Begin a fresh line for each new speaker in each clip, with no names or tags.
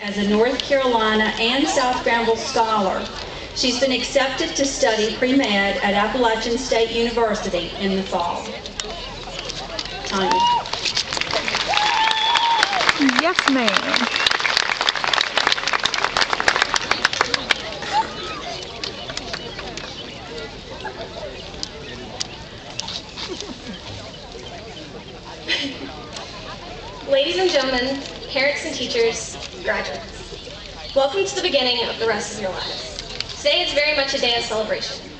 As a North Carolina and South Granville Scholar. She's been accepted to study pre-med at Appalachian State University in the fall. Tanya.
Yes, ma'am.
Ladies and gentlemen, parents and teachers, graduates, welcome to the beginning of the rest of your lives. Today is very much a day of celebration.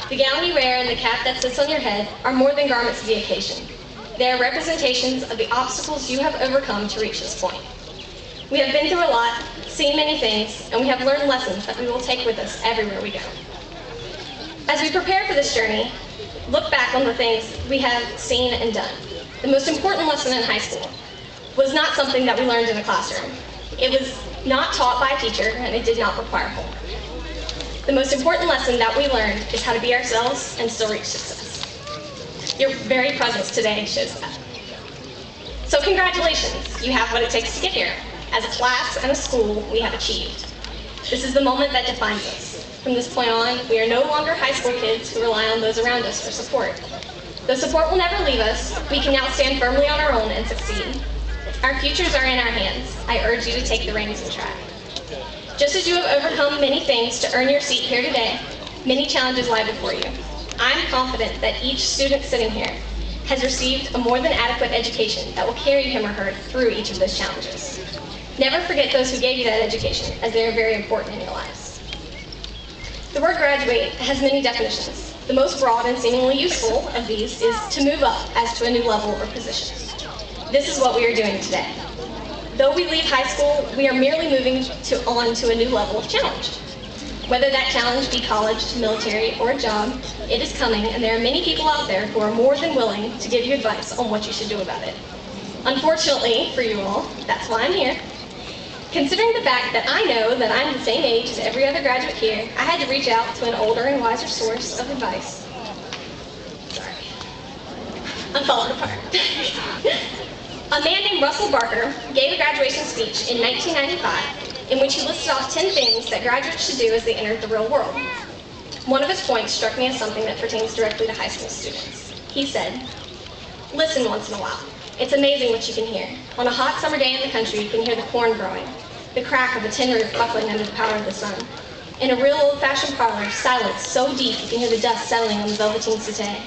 The gown you wear and the cap that sits on your head are more than garments of the occasion. They are representations of the obstacles you have overcome to reach this point. We have been through a lot, seen many things, and we have learned lessons that we will take with us everywhere we go. As we prepare for this journey, look back on the things we have seen and done. The most important lesson in high school was not something that we learned in a classroom. It was not taught by a teacher, and it did not require homework. The most important lesson that we learned is how to be ourselves and still reach success. Your very presence today shows that. So congratulations, you have what it takes to get here. As a class and a school, we have achieved. This is the moment that defines us. From this point on, we are no longer high school kids who rely on those around us for support. Though support will never leave us, we can now stand firmly on our own and succeed. Our futures are in our hands. I urge you to take the reins and try. Just as you have overcome many things to earn your seat here today, many challenges lie before you. I'm confident that each student sitting here has received a more than adequate education that will carry him or her through each of those challenges. Never forget those who gave you that education, as they are very important in your lives. The word graduate has many definitions. The most broad and seemingly useful of these is to move up as to a new level or position. This is what we are doing today. Though we leave high school, we are merely moving on to a new level of challenge. Whether that challenge be college, military, or a job, it is coming, and there are many people out there who are more than willing to give you advice on what you should do about it. Unfortunately for you all, that's why I'm here. Considering the fact that I know that I'm the same age as every other graduate here, I had to reach out to an older and wiser source of advice. Sorry. I'm falling apart. A man named Russell Barker gave a graduation speech in 1995 in which he listed off 10 things that graduates should do as they enter the real world. One of his points struck me as something that pertains directly to high school students. He said, "Listen once in a while. It's amazing what you can hear. On a hot summer day in the country, you can hear the corn growing, the crack of a tin roof buckling under the power of the sun. In a real old-fashioned parlor, silence so deep you can hear the dust settling on the velveteen settee.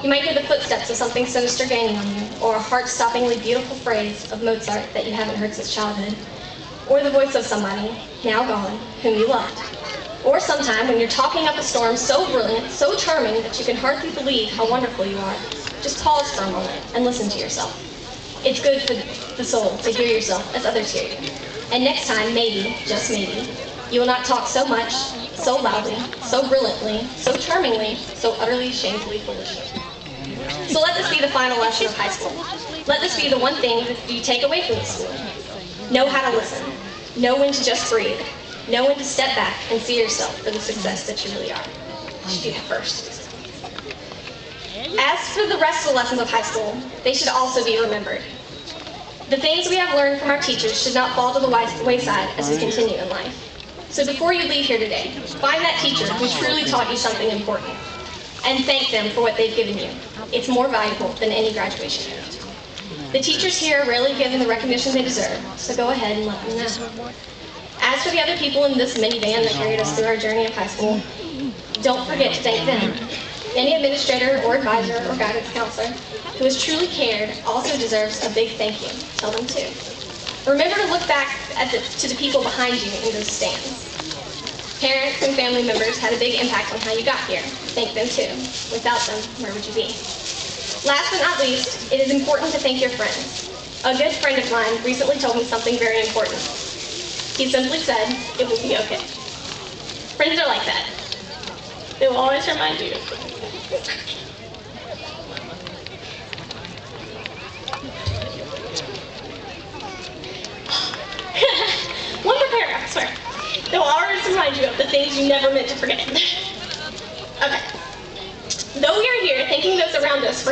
You might hear the footsteps of something sinister gaining on you, or a heart-stoppingly beautiful phrase of Mozart that you haven't heard since childhood, or the voice of somebody, now gone, whom you loved. Or sometime when you're talking up a storm so brilliant, so charming, that you can hardly believe how wonderful you are. Just pause for a moment and listen to yourself. It's good for the soul to hear yourself as others hear you. And next time, maybe, just maybe, you will not talk so much, so loudly, so brilliantly, so charmingly, so utterly, shamefully foolishly." So let this be the final lesson of high school. Let this be the one thing that you take away from the school. Know how to listen. Know when to just breathe. Know when to step back and see yourself for the success that you really are. You should do that first. As for the rest of the lessons of high school, they should also be remembered. The things we have learned from our teachers should not fall to the wayside as we continue in life. So before you leave here today, find that teacher who truly taught you something important, and thank them for what they've given you. It's more valuable than any graduation gift. The teachers here are rarely given the recognition they deserve, so go ahead and let them know. As for the other people in this minivan that carried us through our journey of high school, don't forget to thank them. Any administrator or advisor or guidance counselor who has truly cared also deserves a big thank you. Tell them too. Remember to look back to the people behind you in those stands. Parents and family members had a big impact on how you got here. Thank them too. Without them, where would you be? Last but not least, it is important to thank your friends. A good friend of mine recently told me something very important. He simply said, "It will be okay." Friends are like that. They will always remind you. One more paragraph, I swear. They will always remind you of the things you never meant to forget. Okay. Though we are here thanking those around us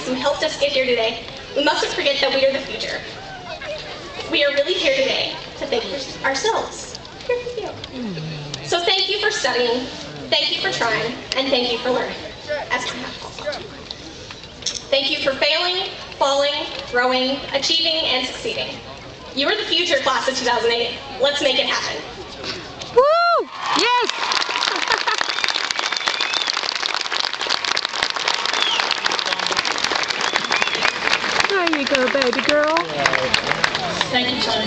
who helped us get here today, we mustn't forget that we are the future. are really here today to thank ourselves. Here for you. So thank you for studying, thank you for trying, and thank you for learning, as my hat calls out. Thank you for failing, falling, growing, achieving, and succeeding. You are the future class of 2008. Let's make it happen.
Woo! Yes! There you go, baby girl.
Thank you, Tony.